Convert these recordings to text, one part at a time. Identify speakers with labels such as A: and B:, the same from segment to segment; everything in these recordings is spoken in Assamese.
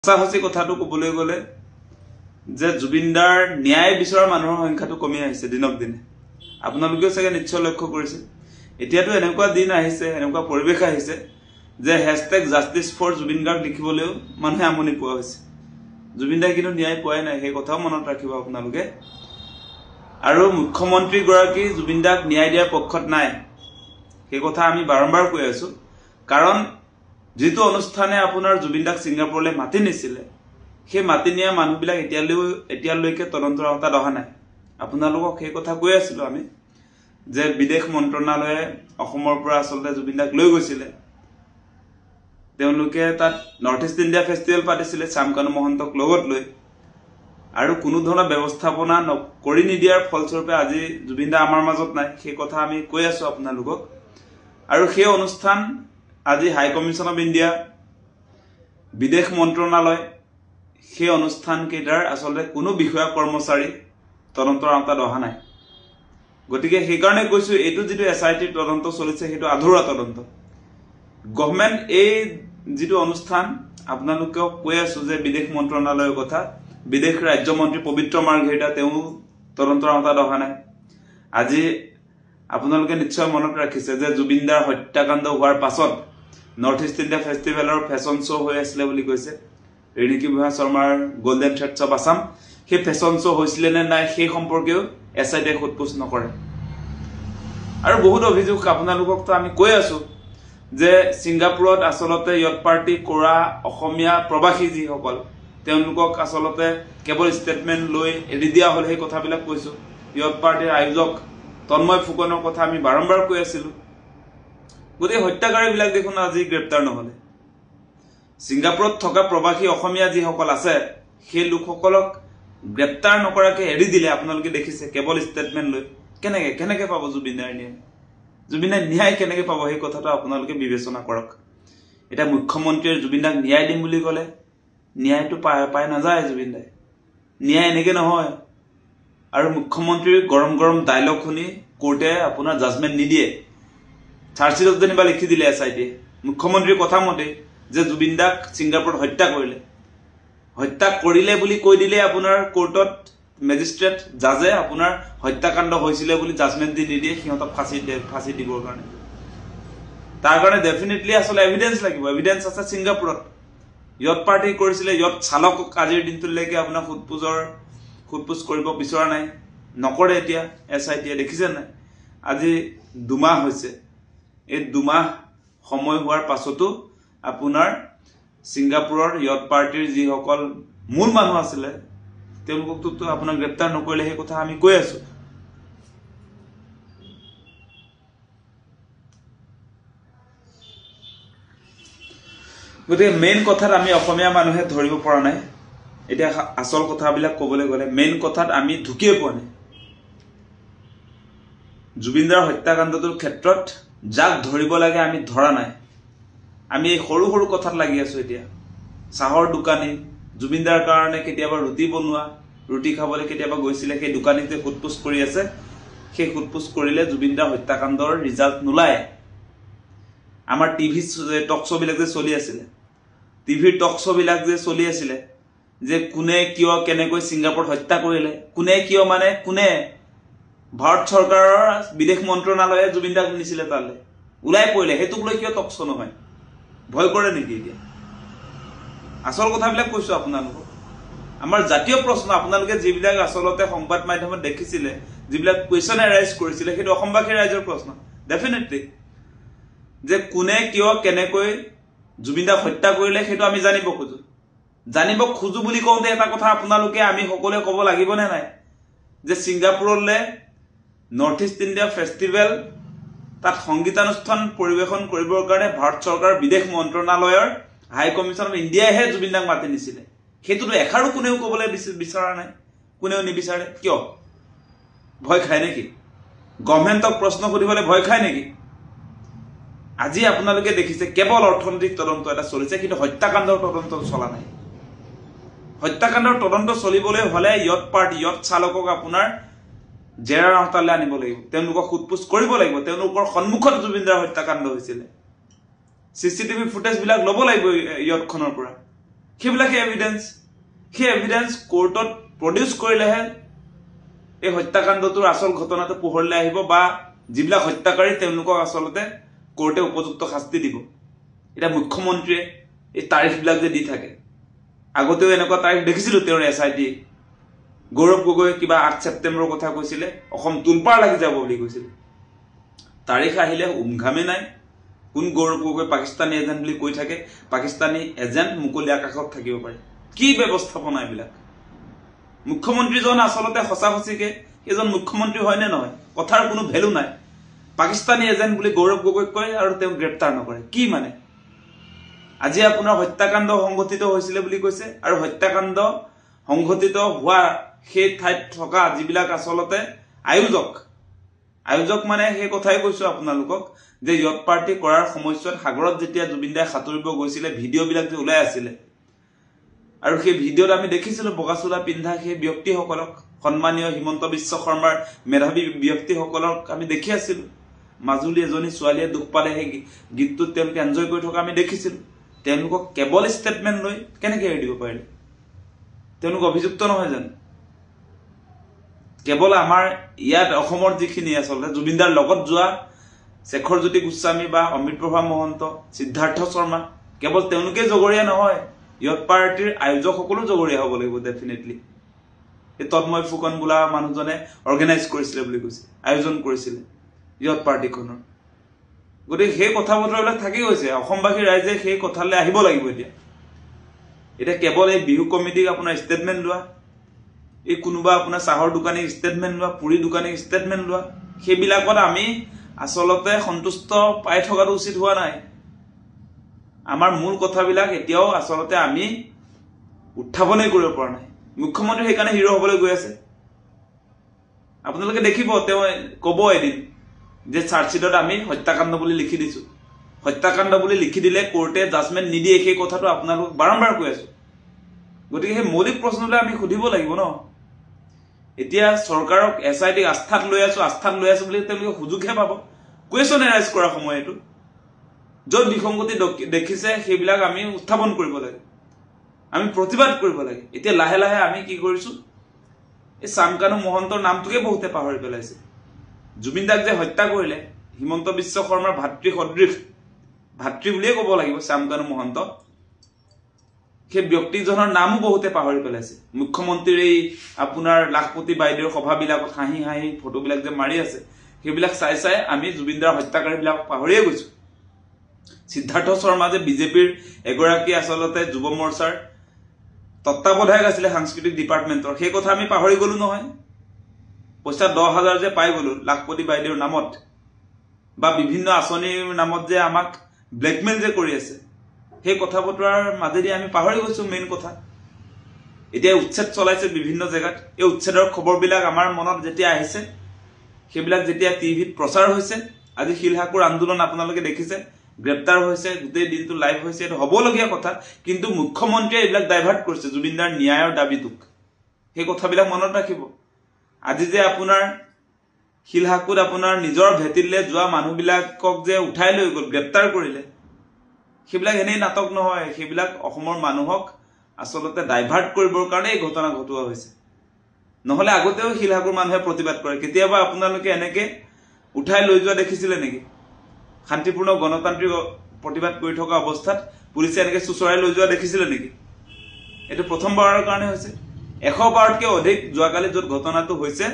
A: সঁচাসচি কথাটো কবলৈ গলে যে জুবিনদাৰ ন্যায় বিচৰা মানুহৰ সংখ্যাটো কমি আহিছে দিনক দিনে আপোনালোকেও চাগে নিশ্চয় লক্ষ্য কৰিছে এতিয়াতো এনেকুৱা দিন আহিছে এনেকুৱা পৰিবেশ আহিছে যে #justice4Jubindar লিখিবলৈও মানুহে আমনি পোৱা হৈছে জুবিনদাই কিন্তু ন্যায় পোৱাই নাই সেই কথাও মনত ৰাখিব আপোনালোকে আৰু মুখ্যমন্ত্ৰী গৰাকী জুবিনদাক ন্যায় দিয়াৰ পক্ষত নাই সেই কথা আমি বাৰম্বাৰ কৈ আছো কাৰণ যেটো অনুষ্ঠানে আপোনাৰ জুবিনদাক সিঙ্গাপুৰলৈ মাতি নিছিলে সেই মাতি নিয়া মানুহবিলাক এতিয়ালৈকে তদন্তৰ আওতাত অহা নাই আপোনালোকক সেই কথা কৈ আছিল আমি যে বিদেশ মন্ত্ৰণালয়ে অসমৰ পৰা আসলতে জুবিনদাক লৈ গৈছিলে তেওঁলোকে তাত নৰ্থ ইষ্ট ইণ্ডিয়া ফেষ্টিভেল পাতিছিলে চামকানু মহন্তক লগত লৈ আৰু কোনো ধৰণৰ ব্যৱস্থাপনা কৰি নিদিয়াৰ ফলস্বৰূপে আজি জুবিনদা আমাৰ মাজত নাই সেই কথা আমি কৈ আছো আপোনালোকক আৰু সেই অনুষ্ঠান আজি হাই কমিশন অফ ইণ্ডিয়া বিদেশ মন্ত্ৰণালয় সেই অনুষ্ঠান কেইটাৰ আসলতে কোনো বিষয়া কৰ্মচাৰী তদন্তৰ আওতাত অহা নাই গতিকে সেই কাৰণে কৈছো এটো যেটো এসআইটি তদন্ত চলিছে হেটো আধৰুৱা তদন্ত গভৰ্ণমেন্ট এই যেটো অনুষ্ঠান আপোনালোকক কৈ আছো যে বিদেশ মন্ত্ৰণালয়ৰ কথা বিদেশ ৰাজ্য মন্ত্ৰী পবিত্ৰ মাৰ্ঘেৰিটা তেওঁ তদন্তৰ আওতাত অহা নাই আজি আপোনালোকে নিশ্চয় মনত ৰাখিছে যে জুবিনদাৰ হত্যাকাণ্ড হোৱাৰ পাছত নৰ্থ ইষ্ট ইণ্ডিয়া ফেষ্টিভেলৰ ফেশ্বন শ্ব' হৈ আছিল বুলি কৈছে ৰিণিকি বুঢ়া শৰ্মাৰ গোল্ডেন থ্ৰেডছ অফ আসাম সেই ফেশ্বন শ্ব' হৈছিল নে নাই সেই সম্পৰ্কেও এসআইটিয়ে খুদপুছ নকৰে আৰু বহুত অভিযোগ আপোনালোককতো আমি কৈ আছো যে সিঙ্গাপুৰত আসলতে ইয়ত পাৰ্টি কৰা অসমীয়া প্ৰবাসী যিসকল তেওঁলোকক আসলতে কেৱল ষ্টেটমেন্ট লৈ এৰি দিয়া হল সেই কথাবিলাক কৈছো ইয়ত পাৰ্টিৰ আয়োজক তন্ময় ফুকনৰ কথা আমি বাৰম্বাৰ কৈ আছিলো গতি হত্যাকাৰীবিলাক দেখোন আজি গ্ৰেপ্তাৰ নহলে সিঙ্গাপুৰত থকা প্ৰবাসী অসমীয়া যিসকল আছে সেই লোকসকলক গ্ৰেপ্তাৰ নকৰাকে এৰি দিলে আপোনালোকে দেখিছে কেৱল ষ্টেটমেন্ট লৈ কেনেকে পাব জুবিনদাৰ ন্যায় কেনেকে পাব সেই কথাটো আপোনালোকে বিবেচনা কৰক এটা মুখ্যমন্ত্ৰীৰ জুবিনদাক ন্যায় দিম বুলি ক'লে ন্যায়টো পাই নাযায় জুবিনদাই ন্যায় এনেকে নহয় আৰু মুখ্যমন্ত্ৰীৰ গৰম ডায়লগ শুনি কোৰ্টে আপোনাৰ জাজমেন্ট নিদিয়ে চাৰ্জশ্বিটত যেনিবা লিখি দিলে এসআইটিয়ে মুখ্যমন্ত্ৰীৰ কথা মতে যে জুবিনদাক সিঙ্গাপুৰত হত্যা কৰিলে বুলি কৈ দিলে আপোনাৰ কোৰ্টত মেজিষ্ট্ৰেট জাজে আপোনাৰ হত্যাকাণ্ড হৈছিল বুলি জাজমেন্ট দি নিদিয়ে সিহঁতক ফাঁসি দিবৰ কাৰণে তাৰ কাৰণে ডেফিনেটলি আসলে এভিডেন্স লাগিব এভিডেন্স আছে সিঙ্গাপুৰত ইয়ত পাৰ্টি কৰিছিলে ইয়ত চালকক আজিৰ দিনটোলৈকে আপোনাৰ খুদপুছ কৰিব বিচৰা নাই নকৰে এতিয়া এসআইটিয়ে দেখিছে নাই আজি দুমাহ হৈছে এই দুমাহ সময় হোৱাৰ পাছতো আপোনাৰ সিঙ্গাপুৰৰ ইয়ত পাৰ্টিৰ যিসকল মূল মানুহ আছিল তেওঁলোককতো আপোনাৰ গ্ৰেপ্তাৰ নকৰিলে সেই কথা আমি কৈ আছো গতিকে মেইন কথাত আমি অসমীয়া মানুহে ধৰিব পৰা নাই এতিয়া আসল কথাবিলাক ক'বলৈ গ'লে মেইন কথাত আমি ঢুকিয়ে পোৱা নাই জুবিনদাৰ হত্যাকাণ্ডটোৰ ক্ষেত্ৰত যাক ধৰিব লাগে আমি ধৰা নাই আমি সৰু কথাত লাগি আছো এতিয়া চাহৰ দোকানী জুবিনদাৰ কাৰণে কেতিয়াবা ৰুটি বনোৱা ৰুটি খাবলৈ কেতিয়াবা গৈছিলে সেই দোকানীতে খুদপুছ কৰি আছে সেই খুদপুছ কৰিলে জুবিনদাৰ হত্যাকাণ্ডৰ ৰিজাল্ট নোলায় আমাৰ টিভি টক শ্ব' বিলাক যে চলি আছিলে টিভিৰ টক শ্ব' বিলাক যে চলি আছিলে যে কোনে কিয় কেনেকৈ সিঙ্গাপুৰত হত্যা কৰিলে কোনে কিয় মানে কোনে ভাৰত চৰকাৰৰ বিদেশ মন্ত্ৰণালয়ে জুবিনদাক নিছিলে তালে উলাই পৰিলে হেতুক লৈ কিয় টক শ্ব' নহয় ভয় কৰে নেকি এতিয়া আসল কথাবিলাক কৈছো আপোনালোকক আমাৰ জাতীয় প্ৰশ্ন আপোনালোকে যিবিলাক আসলতে সংবাদ মাধ্যমত দেখিছিলে যিবিলাক কুৱেশ্যন এৰাইজ কৰিছিলে সেইটো অসমবাসী ৰাইজৰ প্ৰশ্ন ডেফিনেটলি যে কোনে কিয় কেনেকৈ জুবিনদাক হত্যা কৰিলে সেইটো আমি জানিব খোজো বুলি কওঁতে এটা কথা আপোনালোকে আমি সকলোৱে ক'ব লাগিব নে নাই যে সিঙ্গাপুৰলৈ নৰ্থ ইষ্ট ইণ্ডিয়া ফেষ্টিভেল তাত সংগীতানুষ্ঠান পৰিবেশন কৰিবৰ কাৰণে ভাৰত চৰকাৰৰ বিদেশ মন্ত্ৰণালয়ৰ হাই কমিশন অফ ইণ্ডিয়াহে জুবিনদাক মাতি নিছিলে সেইটোতো এখাৰো কোনেও ক'বলৈ বিচৰা নাই কোনেও নিবিচাৰে কিয় ভয় খায় নেকি গভৰ্ণমেণ্টক প্ৰশ্ন সুধিবলৈ ভয় খায় নেকি আজি আপোনালোকে দেখিছে কেৱল অৰ্থনৈতিক তদন্ত এটা চলিছে কিন্তু হত্যাকাণ্ডৰ তদন্ত চলা নাই হত্যাকাণ্ডৰ তদন্ত চলিবলৈ হলে ইয়ত পাৰ্টি ইয়ত চালকক আপোনাৰ জেৰাৰ আওতালৈ আনিব লাগিব তেওঁলোকক খুদপুছ কৰিব লাগিব তেওঁলোকৰ সন্মুখত জুবিনদাৰ হত্যাকাণ্ড হৈছিলে চিচিটিভি ফুটেজ বিলাক ল'ব লাগিব ইয়তখনৰ পৰা সেইবিলাকে এভিডেন্স কোৰ্টত প্ৰডিউচ কৰিলেহে এই হত্যাকাণ্ডটোৰ আচল ঘটনাটো পোহৰলৈ আহিব বা যিবিলাক হত্যাকাৰী তেওঁলোকক আচলতে কোৰ্টে উপযুক্ত শাস্তি দিব এটা মুখ্যমন্ত্ৰীয়ে এই তাৰিখবিলাক যে দি থাকে আগতেও এনেকুৱা তাৰিখ দেখিছিলো তেওঁৰ এছআইটি গৌৰৱ গগৈ কিবা 8 ছেপ্টেম্বৰৰ কথা কৈছিলে অসম তুলপাৰ লাগি যাব বুলি কৈছিলে তাৰিখ আহিলে উমঘামে নাই কোন গৌৰৱ গগৈ পাকিস্তানী এজেন্ট বুলি কৈ থাকে পাকিস্তানী এজেন্ট মুকলি আকাশত থাকিব পাৰে কি ব্যৱস্থাপনা এইবিলাক মুখ্যমন্ত্ৰীজন আচলতে সঁচাসঁচিকে এজন মুখ্যমন্ত্ৰী হয় নে নহয় কথাৰ কোনো ভ্যালু নাই পাকিস্তানী এজেন্ট বুলি গৌৰৱ গগৈ কয় আৰু তেওঁ গ্ৰেপ্তাৰ নকৰে কি মানে আজি আপোনাৰ হত্যাকাণ্ড সংঘটিত হৈছিল বুলি কৈছে আৰু হত্যাকাণ্ড সংঘটিত হোৱা সেই ঠাইত থকা যিবিলাক আচলতে আয়োজক মানে সেই কথাই কৈছো আপোনালোকক যে ইয়ত পাৰ্টি কৰাৰ সময়ছোৱাত সাগৰত যেতিয়া জুবিন দাই সাঁতুৰিব গৈছিলে ভিডিঅ'বিলাক যে ওলাই আছিলে আৰু সেই ভিডিঅ'ত আমি দেখিছিলো বগাচোলা পিন্ধা সেই ব্যক্তিসকলক সন্মানীয় হিমন্ত বিশ্ব শৰ্মাৰ মেধাৱী ব্যক্তিসকলক আমি দেখি আছিলো মাজুলী এজনী ছোৱালীয়ে দুখ পালে সেই গীতটোত তেওঁলোকে এনজয় কৰি থকা আমি দেখিছিলো তেওঁলোকক কেৱল ষ্টেটমেন্ট লৈ কেনেকৈ এৰি দিব পাৰিলে তেওঁলোক অভিযুক্ত নহয় জানো কেৱল আমাৰ ইয়াত অসমৰ যিখিনি আচলতে জুবিনদাৰ লগত যোৱা শেখৰজ্যোতি গোস্বামী বা অমৃতপ্ৰভা মহন্ত সিদ্ধাৰ্থ শৰ্মা কেৱল তেওঁলোকে জগৰীয়া নহয় ইয়ত পাৰ্টিৰ আয়োজকসকলো জগৰীয়া হ'ব লাগিব ডেফিনেটলি এই তন্ময় ফুকন বোলা মানুহজনে অৰ্গেনাইজ কৰিছিলে বুলি কৈছে আয়োজন কৰিছিলে ইয়ত পাৰ্টিখনৰ গতিকে সেই কথা বতৰাবিলাক থাকি গৈছে অসমবাসী ৰাইজে সেই কথালৈ আহিব লাগিব এতিয়া কেৱল এই বিহু কমিটিক আপোনাৰ ষ্টেটমেন্ট লোৱা এই কোনোবা আপোনাৰ চাহৰ দোকানীক ষ্টেটমেন্ট লোৱা পুৰি দোকানীক ষ্টেটমেন্ট লোৱা সেইবিলাকত আমি আচলতে সন্তুষ্ট পাই থকাটো উচিত হোৱা নাই আমাৰ মূল কথাবিলাক এতিয়াও আচলতে আমি উত্থাপনই কৰিব পৰা নাই মুখ্যমন্ত্ৰী সেইকাৰণে হিৰো হ'বলৈ গৈ আছে আপোনালোকে দেখিব তেওঁ ক'ব এদিন যে চাৰ্জশ্বিটত আমি হত্যাকাণ্ড বুলি লিখি দিছো হত্যাকাণ্ড বুলি লিখি দিলে কোৰ্টে জাজমেন্ট নিদিয়ে সেই কথাটো আপোনালোক বাৰম্বাৰ কৈ আছো গতিকে সেই মৌলিক প্ৰশ্নলৈ আমি সুধিব লাগিব ন এতিয়া চৰকাৰক এছআইটি আস্থাত লৈ আছো বুলি তেওঁলোকে সুযোগহে পাব কুৱেশ্যন এৰাইজ কৰাৰ সময় এইটো য'ত বিসংগতি দেখিছে সেইবিলাক আমি উত্থাপন কৰিব লাগে আমি প্ৰতিবাদ কৰিব লাগে এতিয়া লাহে লাহে আমি কি কৰিছো এই চামকানু মহন্তৰ নামটোকে বহুতে পাহৰি পেলাইছে জুবিন দাক যে হত্যা কৰিলে হিমন্ত বিশ্ব শৰ্মাৰ ভাতৃ বুলিয়ে ক'ব লাগিব চামকানু মহন্ত সেই ব্যক্তিজনৰ নামো বহুতে পাহৰি পেলাইছে মুখ্যমন্ত্ৰীৰ এই আপোনাৰ লাখপতি বাইদেউৰ সভাবিলাকত হাঁহি হাঁহি ফটোবিলাক যে মাৰি আছে সেইবিলাক চাই আমি জুবিনদাৰ হত্যাকাৰীবিলাক পাহৰিয়ে গৈছো সিদ্ধাৰ্থ শৰ্মা যে বিজেপিৰ এগৰাকী আচলতে যুৱ মৰ্চাৰ তত্ত্বাৱধায়ক আছিলে সাংস্কৃতিক ডিপাৰ্টমেণ্টৰ সেই কথা আমি পাহৰি গলো নহয় পইচা 10,000 যে পাই গলো লাখপতি বাইদেউৰ নামত বা বিভিন্ন আঁচনিৰ নামত যে আমাক ব্লেকমেইল যে কৰি আছে সেই কথা বতৰাৰ মাজেদি আমি পাহৰি গৈছো মেইন কথা এতিয়া উচ্ছেদ চলাইছে বিভিন্ন জায়গাত এই উচ্ছেদৰ খবৰবিলাক আমাৰ মনত যেতিয়া আহিছে সেইবিলাক যেতিয়া টিভিত প্ৰচাৰ হৈছে আজি শিলহাকুৰ আন্দোলন আপোনালোকে দেখিছে গ্ৰেপ্তাৰ হৈছে গোটেই দিনটো লাইভ হৈছে এটা হ'বলগীয়া কথা কিন্তু মুখ্যমন্ত্ৰীয়ে এইবিলাক ডাইভাৰ্ট কৰিছে জুবিনদাৰ ন্যায়ৰ দাবীটোক সেই কথাবিলাক মনত ৰাখিব আজি যে আপোনাৰ শিলহাকুত আপোনাৰ নিজৰ ভেটিলে যোৱা মানুহবিলাকক যে উঠাই লৈ গ'ল গ্ৰেপ্তাৰ কৰিলে সেইবিলাক এনেই নাটক নহয় সেইবিলাক অসমৰ মানুহক আচলতে ডাইভাৰ্ট কৰিবৰ কাৰণে এই ঘটনা ঘটোৱা হৈছে নহলে আগতেও শিলহাকুৰ মানুহে প্ৰতিবাদ কৰে কেতিয়াবা আপোনালোকে এনেকে উঠাই লৈ যোৱা দেখিছিলে নেকি শান্তিপূৰ্ণ গণতান্ত্ৰিক প্ৰতিবাদ কৰি থকা অৱস্থাত পুলিচে এনেকে চুচৰাই লৈ যোৱা দেখিছিলে নেকি এটো প্ৰথমবাৰৰ কাৰণে হৈছে 100বাৰতকৈ অধিক যোৱাকালি য'ত ঘটনাটো হৈছে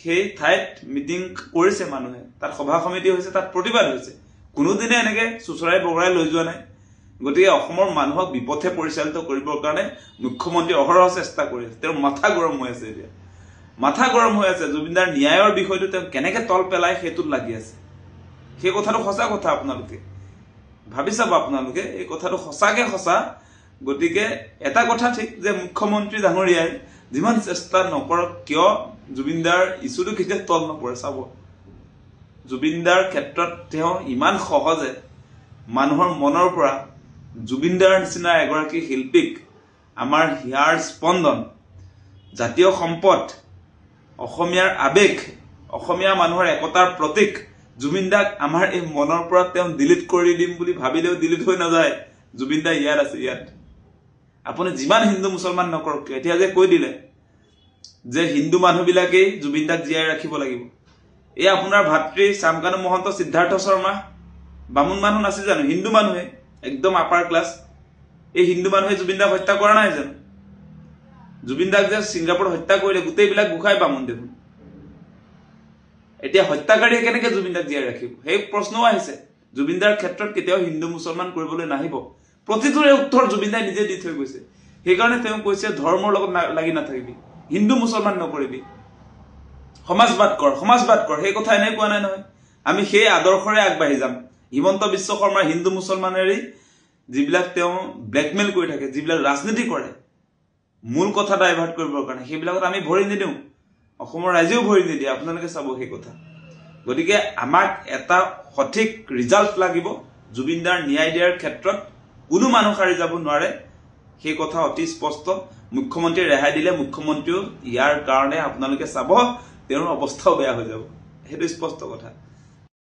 A: সেই ঠাইত মিটিং কৰিছে মানুহে তাত সভা সমিতি হৈছে তাত প্ৰতিবাদ হৈছে কোনোদিনে এনেকে চুচৰাই বগৰাই লৈ যোৱা নাই গতিকে অসমৰ মানুহক বিপথে পৰিচালিত কৰিবৰ কাৰণে মুখ্যমন্ত্ৰী অহৰহ চেষ্টা কৰি আছে তেওঁৰ মাথা গৰম হৈ আছে এতিয়া মাথা গৰম হৈ আছে জুবিনদাৰ ন্যায়ৰ বিষয়টো তেওঁ কেনেকে তল পেলাই সেইটোত লাগি আছে সেই কথাটো সঁচা কথা আপোনালোকে ভাবি চাব আপোনালোকে এই কথাটো সঁচাকে সঁচা গতিকে এটা কথা ঠিক যে মুখ্যমন্ত্ৰী ডাঙৰীয়াই যিমান চেষ্টা নকৰক কিয় জুবিনদাৰ ইছুটো কেতিয়া তল নপৰে চাব জুবিনদাৰ ক্ষেত্ৰত তেওঁ ইমান সহজে মানুহৰ মনৰ পৰা জুবিনদাৰ নিচিনা এগৰাকী শিল্পীক আমাৰ হিয়াৰ স্পন্দন জাতীয় সম্পদ অসমীয়াৰ আবেগ অসমীয়া মানুহৰ একতাৰ প্ৰতীক জুবিনদাক আমাৰ এই মনৰ পৰা তেওঁ ডিলিট কৰি দিম বুলি ভাবিলেও ডিলিট হৈ নাযায় জুবিনদা ইয়াত আছে ইয়াত আপুনি যিমান হিন্দু মুছলমান নকৰক এতিয়া যে কৈ দিলে যে হিন্দু মানুহবিলাকেই জুবিন দাক জীয়াই ৰাখিব লাগিব এই আপোনাৰ ভাতৃ শ্যামকানু মহন্ত সিদ্ধাৰ্থ শৰ্মা বামুণ মানুহ নাছিল জানো হিন্দু মানুহে একদম আপাৰ ক্লাছ এই হিন্দু মানুহে জুবিন দাক হত্যা কৰা নাই জানো জুবিন দাক যে সিংগাপুৰত হত্যা কৰিলে গোটেইবিলাক গুখাই বামুণ দেখোন এতিয়া হত্যাকাৰীয়ে কেনেকৈ জুবিন দাক জীয়াই ৰাখিব সেই প্ৰশ্নও আহিছে জুবিন দাৰ ক্ষেত্ৰত কেতিয়াও হিন্দু মুছলমান কৰিবলৈ নাহিব প্ৰতিটোৰে উত্তৰ জুবিন দাই নিজে দি থৈ গৈছে সেইকাৰণে তেওঁ কৈছে ধৰ্মৰ লগত লাগি নাথাকিবি হিন্দু মুছলমান নকৰিবি সমাজবাদ কৰ সেই কথা এনে কোৱা নাই নহয় আমি সেই আদৰ্শৰে আগবাঢ়ি যাম হিমন্ত বিশ্ব শৰ্মাৰ হিন্দু মুছলমানেৰে যিবিলাক তেওঁ ব্লেকমেইল কৰি থাকে যিবিলাক ৰাজনীতি কৰে মূল কথা ডাইভাৰ্ট কৰিবৰ কাৰণে সেইবিলাকত আমি ভৰি নিদিওঁ অসমৰ ৰাইজেও ভৰি নিদিয়ে আপোনালোকে চাব সেই কথা গতিকে আমাক এটা সঠিক ৰিজাল্ট লাগিব জুবিন দাৰ ন্যায় দিয়াৰ ক্ষেত্ৰত কোনো মানুহ সাৰি যাব নোৱাৰে সেই কথা অতি স্পষ্ট মুখ্যমন্ত্ৰী ৰেহাই দিলে মুখ্যমন্ত্ৰীও ইয়াৰ কাৰণে আপোনালোকে চাব তেওঁৰ অৱস্থাও বেয়া হৈ যাব সেইটো স্পষ্ট কথা